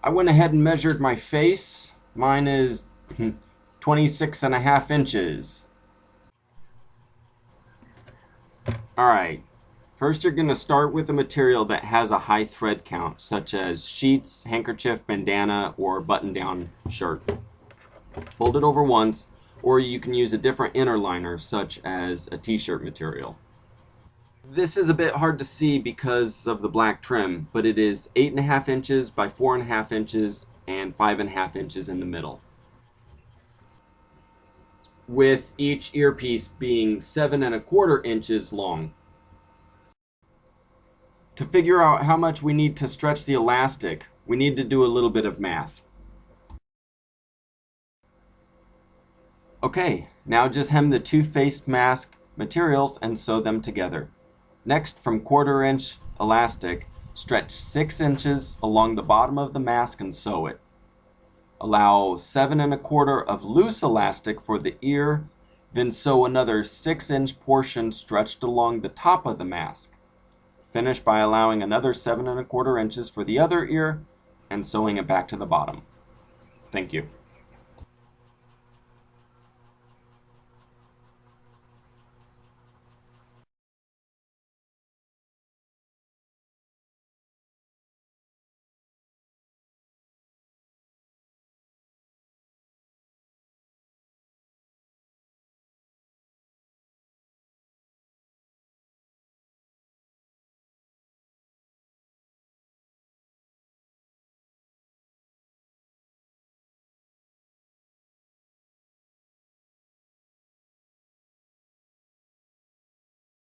I went ahead and measured my face. Mine is 26.5 inches. Alright, first you're going to start with a material that has a high thread count, such as sheets, handkerchief, bandana, or button-down shirt. Fold it over once, or you can use a different inner liner, such as a t-shirt material. This is a bit hard to see because of the black trim, but it is 8.5 inches by 4.5 inches and 5.5 inches in the middle, with each earpiece being 7.25 inches long. To figure out how much we need to stretch the elastic, we need to do a little bit of math. Okay, now just hem the two face mask materials and sew them together. Next, from 1/4 inch elastic, stretch 6 inches along the bottom of the mask and sew it. Allow 7.25 of loose elastic for the ear, then sew another 6-inch portion stretched along the top of the mask. Finish by allowing another 7.25 inches for the other ear and sewing it back to the bottom. Thank you.